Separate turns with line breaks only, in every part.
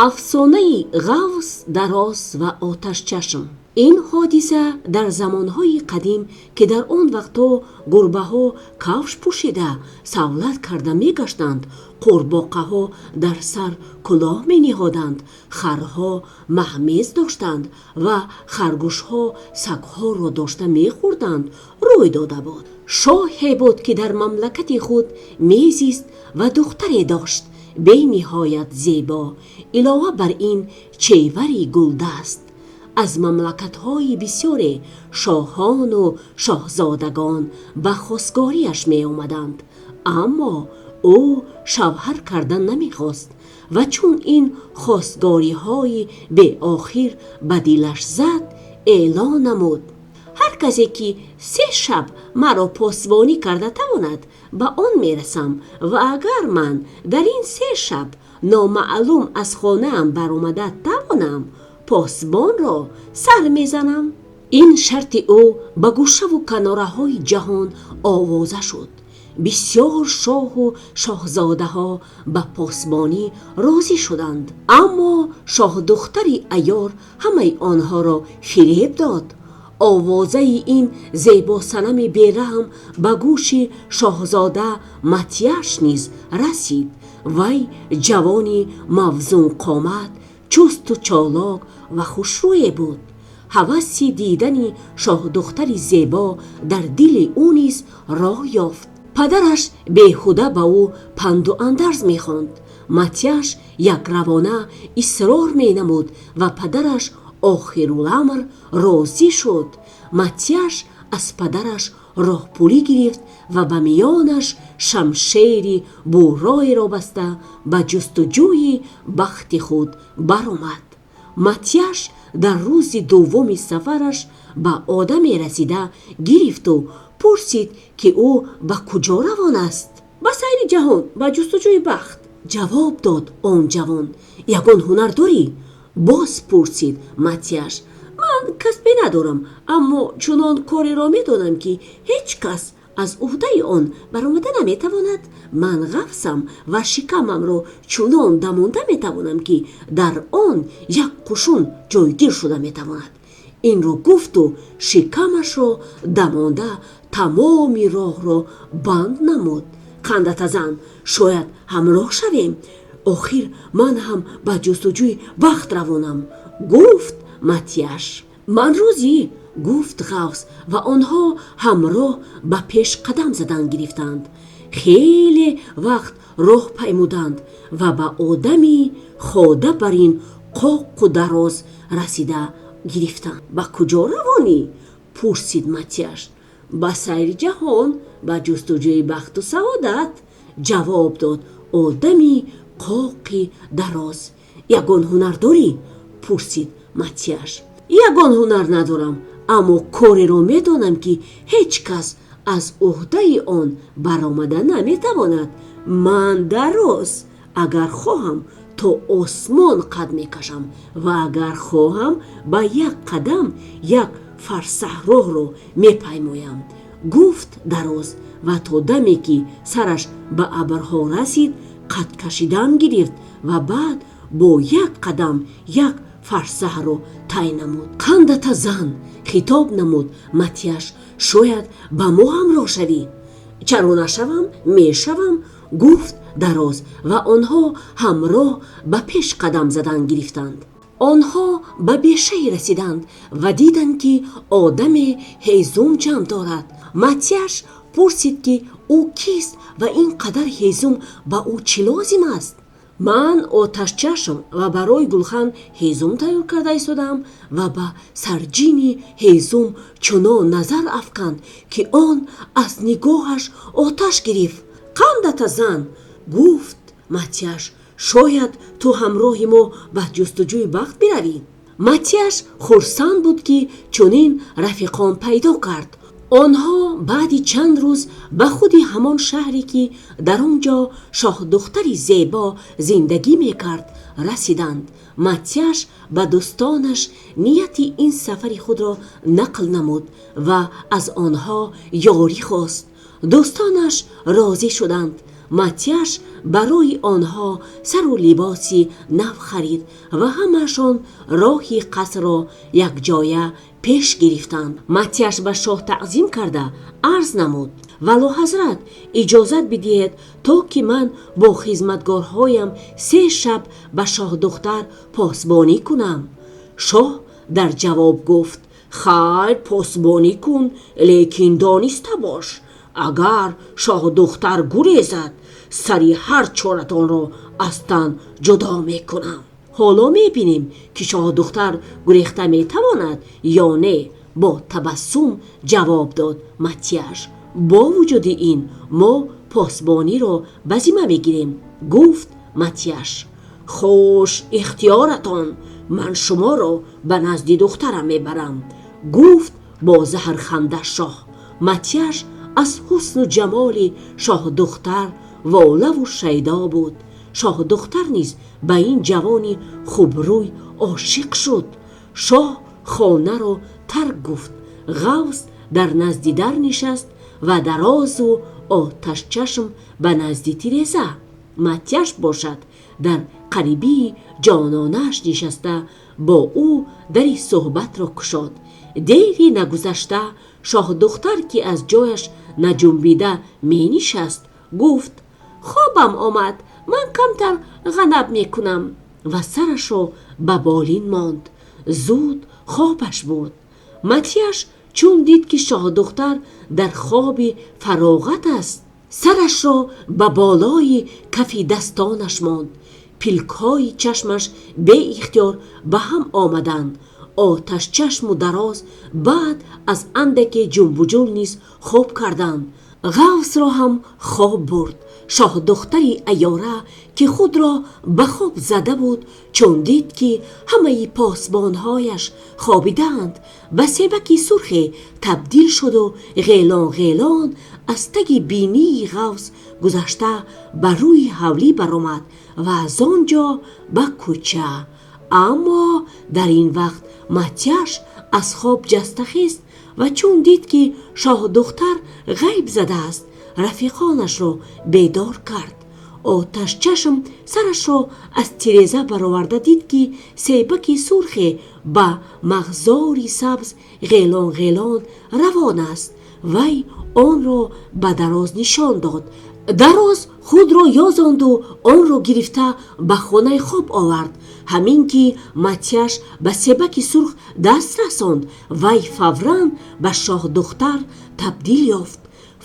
афсонаи ғавс дароз ва оташчашм. ин ҳодиса дар замонҳои қадим ки дар он вақтҳо гурбаҳо кавш пӯшида савлат карда мегаштанд, қурбоқаҳо дар сар кулоҳ мениҳоданд, харҳо маҳмез доштанд ва харгӯшҳо сагҳоро дошта мехӯрданд, рӯй дода буд. шоҳе буд ки дар мамлакати худ мезист ва духтаре дошт бениҳоят зебо, илова бар ин чевари гулдаст. аз мамлакатҳои бисёре шоҳону шоҳзодагон ба хостгориаш меомаданд, аммо ӯ шавҳар кардан намехост ва чун ин хостгориҳои беохир ба дилаш зад, эълон намуд: ҳар касе ки 3 шаб маро посбонӣ карда тавонад, ба он мерасам ва агар ман дар ин 3 шаб номаълум аз хонаам баромада тавонам, посбонро сар мезанам. ин шарти ӯ ба гӯшаву канораҳои ҷаҳон овоза шуд. бисёр шоҳу шоҳзодаҳо ба посбонӣ розӣ шуданд, аммо шоҳдухтари айёр ҳамаи онҳоро фиреб дод. овозаи ин зебосанами бераҳм ба гӯши шоҳзода Матияш низ расид. вай ҷавони мавзунқомат, чусту чолок ва хушрӯе буд. ҳаваси дидани шоҳдухтари зебо дар дили ӯ низ роҳ ёфт. падараш беҳуда ба ӯ панду андарз мехонд. Матияш якравона исрор менамуд ва падараш охируламр розӣ шуд. Матияш аз падараш роҳпулӣ гирифт ва ба миёнаш шамшери бурроеро баста ба ҷустуҷӯи бахти худ баромад. Матияш дар рӯзи дуввуми сафараш ба одаме расида гирифту пурсид ки ӯ ба куҷо равон аст. ба сайри ҷаҳон, ба ҷустуҷӯи бахт, ҷавоб дод он ҷавон. ягон ҳунар дорӣ? боз пурсид Матияш. ман касбе надорам, аммо чунон кореро медонам ки ҳеҷ кас аз уҳдаи он баромада наметавонад. ман ғафсам ва шикамамро чунон дамонда метавонам ки дар он як қушун ҷойгир шуда метавонад. инро гуфту шикамашро дамонда тамоми роҳро банд намуд. қандата зан, шояд ҳамроҳ шавем. охир ман ҳам ба ҷустуҷӯи бахт равонам, гуфт Матияш. ман розӣ, гуфт ғавс ва онҳо ҳамроҳ ба пеш қадам задан гирифтанд. хеле вақт роҳ паймуданд ва ба одами хода барин қоқу дароз расида гирифтанд. ба куҷо равонӣ? пурсид Матияш. ба сайри ҷаҳон, ба ҷустуҷӯи бахту саодат, ҷавоб дод одами қоқи дароз. ягон ҳунар дорӣ? пурсид Матияш. ягон ҳунар надорам, аммо кореро медонам ки ҳеҷ кас аз уҳдаи он баромада наметавонад. ман дароз, агар хоҳам то осмон қад мекашам ва агар хоҳам ба як қадам як фарсаҳ роҳро мепаймоям, гуфт дароз ва то даме ки сараш ба абрҳо расид, қад кашидан гирифт ва баъд бо як қадам як фарсаҳро тай намуд. қандата зан, хитоб намуд Матияш, шояд ба мо ҳамроҳ шавӣ? чаро нашавам? мешавам, гуфт дароз ва онҳо ҳамроҳ ба пеш қадам задан гирифтанд. онҳо ба бешаи расиданд ва диданд ки одаме ҳезум ҷамъ дорад. Матияш пурсид ки ӯ кист ва ин қадар ҳезум ба ӯ чӣ лозим аст. ман оташчашм ва барои гулхан ҳезум тайёр карда истодам ва ба сарҷини ҳезум чунон назар афканд ки он аз нигоҳаш оташ гирифт. қандата зан, гуфт Матияш, шояд ту ҳамроҳи мо ба ҷустуҷӯи бахт биравӣ. Матияш хурсанд буд ки чунин рафиқон пайдо кард. онҳо баъди чанд рӯз ба худи ҳамон шаҳре ки дар он ҷо шоҳдухтари зебо зиндагӣ мекард расиданд. Матияш ба дӯстонаш нияти ин сафари худро нақл намуд ва аз онҳо ёрӣ хост. дӯстонаш розӣ шуданд. матяш барои онҳо сару либоси нав харид ва ҳамаашон роҳи қасрро якҷоя пеш гирифтанд. матяш ба шоҳ таъзим карда арз намуд: валоҳазрат, иҷозат бидиҳед то ки ман бо хизматгорҳоям 3 шаб ба шоҳдухтар посбонӣ кунам. шоҳ дар ҷавоб гуфт: хайр, посбонӣ кун, лекин дониста бош, агар шоҳдухтар гурезад, сари ҳар чоратонро аз тан ҷудо мекунам. ҳоло мебинем ки шоҳдухтар гурехта метавонад ё не, бо табассум ҷавоб дод матяш. бо вуҷуди ин мо посбониро ба зимма мегирем, гуфт матяш. хуш, ихтиёратон, ман шуморо ба назди духтарам мебарам, гуфт бо заҳрханда шоҳ. матяш аз ҳусну ҷамоли шоҳдухтар волаву шайдо буд. шоҳдухтар низ ба ин ҷавони хубрӯй ошиқ шуд. шоҳ хонаро тарк гуфт. ғавс дар назди дар нишаст ва дарозу оташчашм ба назди тиреза. матяш бошад дар қарибии ҷононааш нишаста бо ӯ дари суҳбатро кушод. дери нагузашта шоҳдухтар ки аз ҷояш наҷунбида менишаст, гуфт: хобам омад, ман камтар ғанаб мекунам, ва сарашро ба болин монд. зуд хобаш бурд. матяш чун дид ки шоҳдухтар дар хоби фароғат аст, сарашро ба болои кафи дастонаш монд. пилкҳои чашмаш беихтиёр ба ҳам омаданд. оташчашму дароз баъд аз андаке ҷунбуҷул низ хоб карданд. ғавсро ҳам хоб бурд. шоҳдухтари айёра ки худро ба хоб зада буд, чун дид ки ҳамаи посбонҳояш хобидаанд, ба себаки сурхе табдил шуду ғелон ғелон аз таги бинии ғавс гузашта ба рӯи ҳавлӣ баромад ва аз он ҷо ба кӯча. аммо дар ин вақт матяш аз хоб ҷаста хист ва чун дид ки шоҳдухтар ғайб задааст, рафиқонашро бедор кард. оташчашм сарашро аз тиреза бароварда дид ки себаки сурхе ба мағзори сабз ғелон ғелон равон аст. вай онро ба дароз нишон дод. дароз худро ёзонду онро гирифта ба хонаи хоб овард. ҳамин ки матяш ба себаки сурх даст расонд, вай фавран ба шоҳдухтар табдил ёфт.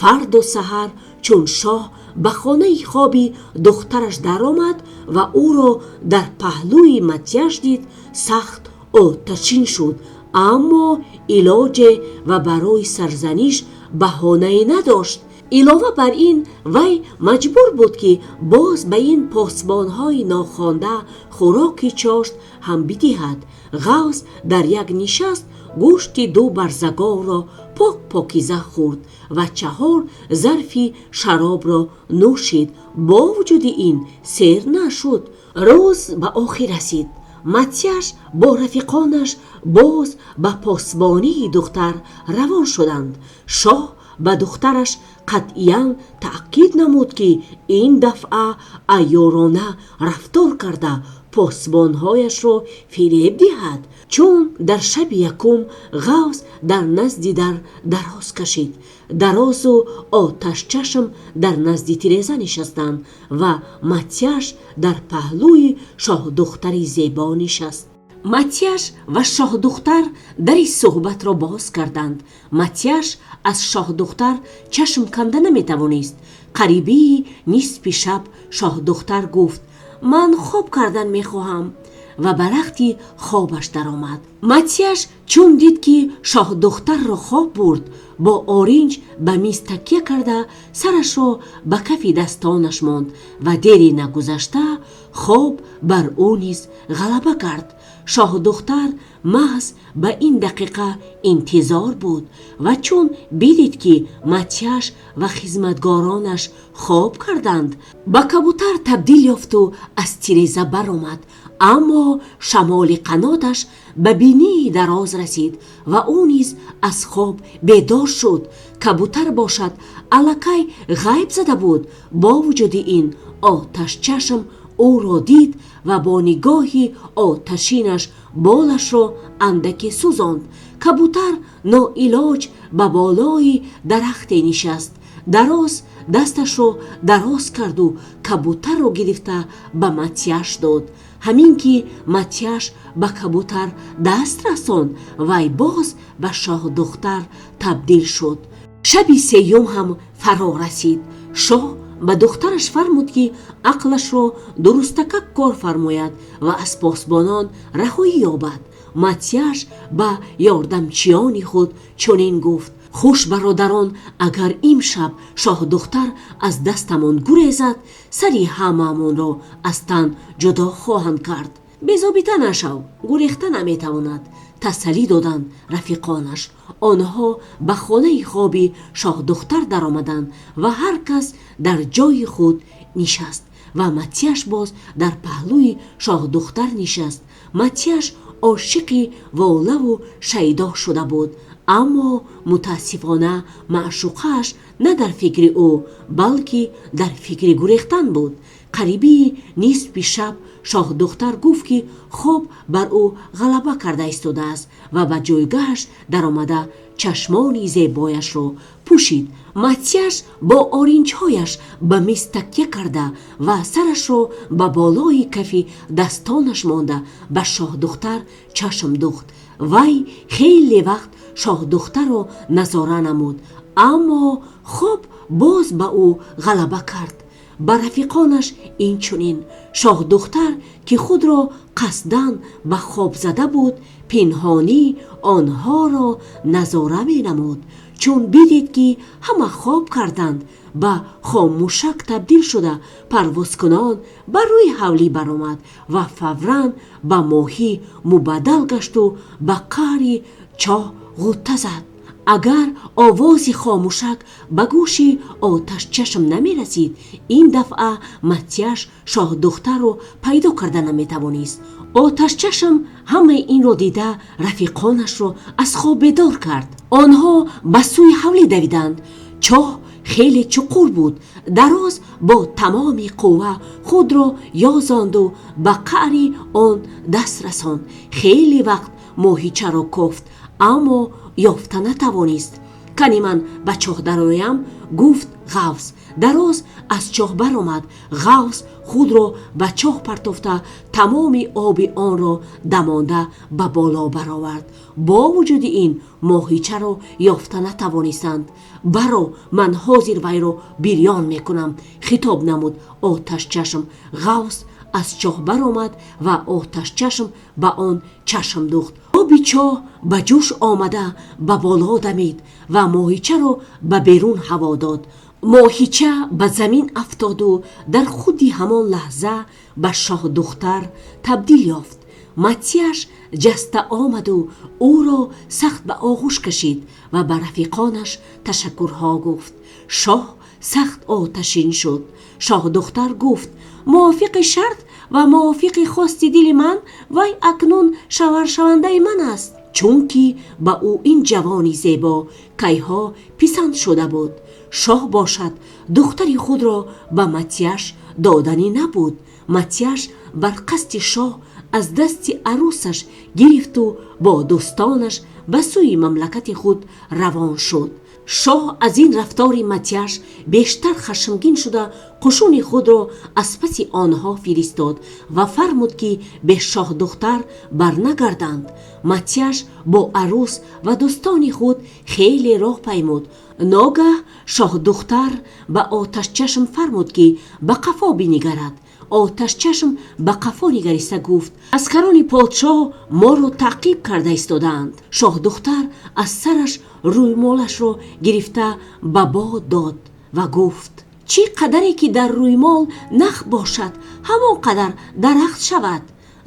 фарду саҳар чун шоҳ ба хонаи хоби духтараш даромад ва ӯро дар паҳлӯи матяш дид, сахт оташин шуд, аммо илоҷе ва барои сарзаниш баҳонае надошт. илова бар ин вай маҷбур буд ки боз ба ин посбонҳои нохонда хӯроки чошт ҳам бидиҳад. ғавс дар як нишаст гӯшти 2 барзаговро пок покиза хӯрд ва 4 зарфи шаробро нӯшид. бо вуҷуди ин сер нашуд. рӯз ба охир расид. матяш бо рафиқонаш боз ба посбонии духтар равон шуданд. шоҳ ба духтараш қатъиян таъкид намуд ки ин дафъа айёрона рафтор карда посбонҳояшро фиреб диҳад. чун дар шаби якум ғавс дар назди дар дароз кашид. дарозу оташчашм дар назди тиреза нишастанд ва матяш дар паҳлӯи шоҳдухтари зебо нишаст. матяш ва шоҳдухтар дари суҳбатро боз карданд. матяш аз шоҳдухтар чашм канда наметавонист. қарибии нисфи шаб шоҳдухтар гуфт: ман хоб кардан мехоҳам, ва ба рахти хобаш даромад. матяш чун дид ки шоҳдухтарро хоб бурд, бо оринҷ ба миз такя карда сарашро ба кафи дастонаш монд ва дери нагузашта хоб бар ӯ низ ғалаба кард. шоҳдухтар маҳз ба ин дақиқа интизор буд ва чун бидид ки матяш ва хизматгоронаш хоб карданд, ба кабутар табдил ёфту аз тиреза баромад. аммо шамоли қаноташ ба бинии дароз расид ва ӯ низ аз хоб бедор шуд. Кабутар бошад аллакай ғайб зада буд. бо вуҷуди ин оташчашм ӯро дид ва бо нигоҳи оташинаш болашро андаке сӯзонд. кабутар ноилоҷ ба болои дарахте нишаст. дароз дасташро дароз карду кабутарро гирифта ба Матяш дод. ҳамин ки Матяш ба кабутар даст расонд, вай боз ба шоҳдухтар табдил шуд. шаби сеюм ҳам фаро расид. шоҳ ба духтараш фармуд ки ақлашро дурустака кор фармояд ва аз посбонон раҳоӣ ёбад. Матяш ба ёрдамчиёни худ чунин гуфт: хуш бародарон, агар имшаб шоҳдухтар аз дастамон гурезад, сари ҳамаамонро аз тан ҷудо хоҳанд кард. безобита нашав, гурехта наметавонад, тасаллӣ доданд рафиқонаш. онҳо ба хонаи хоби шоҳдухтар даромаданд ва ҳар кас дар ҷойи худ нишаст ва Матяш боз дар паҳлӯи шоҳдухтар нишаст. Матяш ошиқи волаву шайдо шуда буд, аммо мутаассифона маъшуқааш на дар фикри ӯ, балки дар фикри гурехтан буд. қариби нисфи шаб шоҳдухтар гуфт ки хоб бар ӯ ғалаба карда истодааст ва ба ҷойгаҳаш даромада чашмони зебояшро пӯшид. Матяш бо оринҷҳояш ба миз такя карда ва сарашро ба болои кафи дастонаш монда ба шоҳдухтар чашм духт. вай хеле вақт шоҳдухтарро назора намуд, аммо хоб боз ба ӯ ғалаба кард. ба рафиқонаш инчунин: шоҳдухтар ки худро қасдан ба хоб зада буд, пинҳонӣ онҳоро назора менамуд. чун бидид ки ҳама хоб карданд, ба хомӯшак табдил шуда парвозкунон ба рӯи ҳавлӣ баромад ва фавран ба моҳӣ мубаддал гашту ба қаъри чоҳ ғутта зад. агар овози хомӯшак ба гӯши оташчашм намерасид, ин дафъа Матяш шоҳдухтарро пайдо карда наметавонист. оташчашм ҳамаи инро дида рафиқонашро аз хоб бедор кард. онҳо ба сӯи ҳавлӣ давиданд. чоҳ хеле чуқур буд. дароз бо тамоми қувва худро ёзонду ба қаъри он даст расонд. хеле вақт моҳичаро кофт, аммо ёфта натавонист. кани ман ба чоҳ дароям, гуфт ғавз. дароз аз чоҳ баромад. ғавз худро ба чоҳ партофта тамоми оби онро дамонда ба боло баровард. бо вуҷуди ин моҳичаро ёфта натавонистанд. баро, ман ҳозир вайро бирён мекунам, хитоб намуд оташчашм. ғавз аз чоҳ баромад ва оташчашм ба он чашм духт. оби чоҳ ба ҷӯш омада ба боло дамид ва моҳичаро ба берун ҳаво дод. моҳича ба замин афтоду дар худи ҳамон лаҳза ба шоҳдухтар табдил ёфт. Матяш ҷаста омаду ӯро сахт ба оғӯш кашид ва ба рафиқонаш ташаккурҳо гуфт. шоҳ сахт оташин шуд. шоҳдухтар гуфт: мувофиқи шарт ва мувофиқи хости дили ман, вай акнун шаваршавандаи ман аст. чунки ба ӯ ин ҷавони зебо кайҳо писанд шуда буд. шоҳ бошад духтари худро ба Матяш доданӣ набуд. Матяш бар қасди шоҳ аз дасти арӯсаш гирифту бо дӯстонаш ба сӯи мамлакати худ равон шуд. шоҳ аз ин рафтори Матяш бештар хашмгин шуда қушуни худро аз паси онҳо фиристод ва фармуд ки бе шоҳдухтар барнагарданд. Матяш бо арӯс ва дӯстони худ хеле роҳ паймуд. ногаҳ шоҳдухтар ба оташчашм фармуд ки ба қафо бинигарад. оташчашм ба қафо нигариста гуфт: аскарони подшоҳ моро таъқиб карда истодаанд. шоҳдухтар аз сараш рӯймолашро гирифта ба бод дод ва гуфт: чӣ қадаре ки дар рӯймол нах бошад, ҳамон қадар дарахт шавад.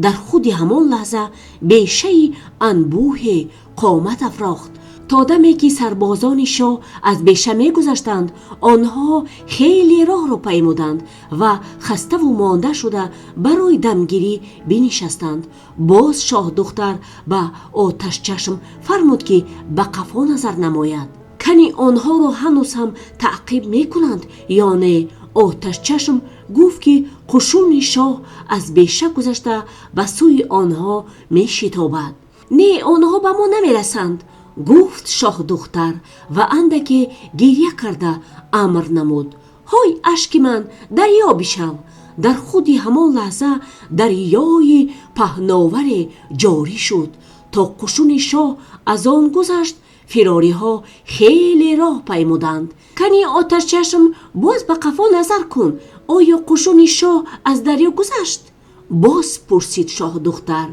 дар худи ҳамон лаҳза бешаи анбӯҳе қомат афрохт. то даме ки сарбозони шоҳ аз беша мегузаштанд, онҳо хеле роҳро паймуданд ва хаставу монда шуда барои дамгирӣ бинишастанд. боз шоҳдухтар ба оташчашм фармуд ки ба қафо назар намояд. کن آنها را هنوز هم تعقیب میکنند یا نه؟ آتش چشم گفت که قشون شاه از بیشه گذشته به سوی آنها می شتابد. نه، آنها به ما نمی رسند، گفت شاه دختر و اندکی گریه کرده امر نمود: های اشک من دریا بشو. در خودی همان لحظه دریای پهناور جاری شد. تا قشون شاه از آن گذشت، فراری ها خیلی راه پیمودند. کنی آتش چشم باز به قفا نظر کن، آیا قشون شاه از دریا گذشت؟ باز پرسید شاه دختر.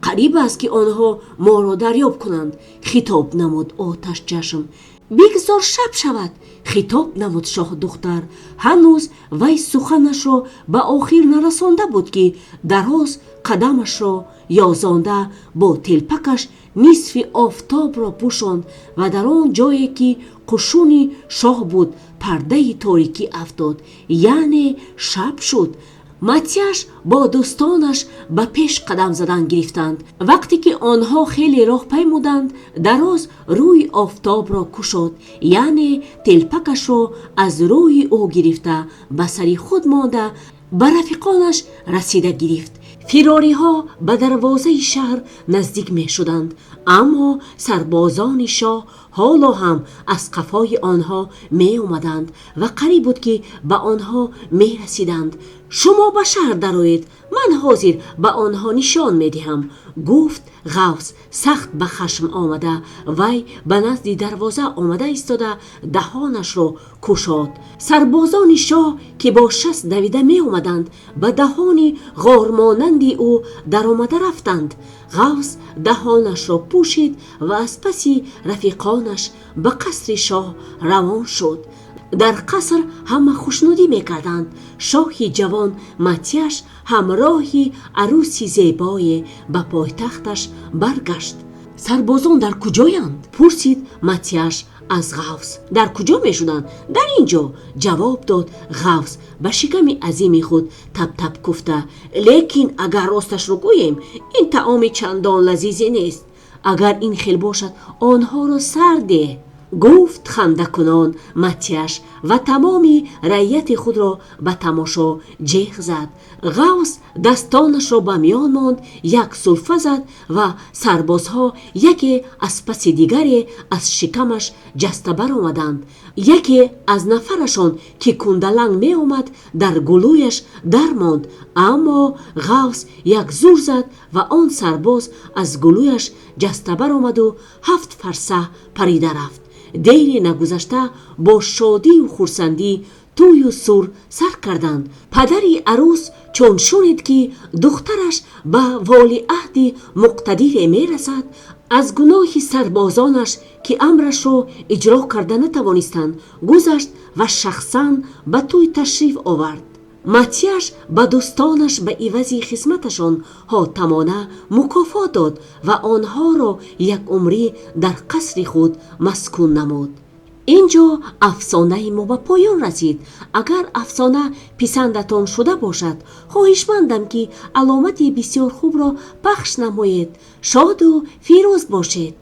قریب است که آنها ما را دریاب کنند، خطاب نمود آتش چشم. بگذار شب شود، خطاب نمود شاه دختر. هنوز وی سخنش را به آخر نرسانده بود که دراز قدمش را یازانده با تلپکش نصف آفتاب را پوشاند و در آن جایی که قشون شاه بود پرده تاریکی افتاد، یعنی شب شد. متیاش با دوستانش به پیش قدم زدن گرفتند. وقتی که آنها خیلی راه پیمودند، دراز روی آفتاب را کشاد، یعنی تلپکش را از روی او گرفته به سر خود مانده به رفیقانش رسیده گرفت. فراری ها به دروازه شهر نزدیک می شدند، اما سربازان شاه حالا هم از قفای آنها می اومدند و قریب بود که به آنها می رسیدند. شما به شهر درآیید، من حاضر به آنها نشان می دهم، گفت غوث سخت به خشم آمده. وی به نزد دروازه آمده ایستاده دهانش را گشاد. سربازان شاه که با شست دویده می آمدند به دهان غارمانندی او در آمده رفتند. غوث دهانش را پوشید و از پس رفیقانش به قصر شاه روان شد. در قصر همه خوشنودی میکردند. شاهی جوان متیاش همراهی عروسی زیبای به پایتختش برگشت. سربازان در کجایند؟ پرسید متیاش از غوث. در کجا میشدند؟ در اینجا، جواب داد غوث به شکم عظیم خود تپ تپ گفته. لیکن اگر راستش رو گوییم این طعام چندان لذیذی نیست. اگر این خیل باشد آنها را سرده، گفت خنده کنان متیاش و تمامی رعیت خود را به تماشا جیغ زد. غوث دستانش را به میان ماند، یک سلفه زد و سربازها یکی از پس دیگری از شکمش جسته بر آمدند. یکی از نفرشان که کندلنگ می آمد در گلویش در ماند، اما غوث یک زور زد و آن سرباز از گلویش جسته بر آمد و 7 فرسخ پریده رفت. دیری نگذشته با شادی و خرسندی توی و سر سر کردند. پدری عروس چون شنید که دخترش به ولیعهد مقتدر می رسد، از گناه سربازانش که امرش را اجرا کرده نتوانستند گذشت و شخصا به توی تشریف آورد. متیاش به دوستانش به عوض خدمتشان حاتمانه مکافات داد و آنها را یک عمری در قصر خود مسکون نمود. اینجا افسانه ما به پایان رسید. اگر افسانه پسندتان شده باشد، خواهشمندم که علامت بسیار خوب را پخش نمایید. شاد و فیروز باشید.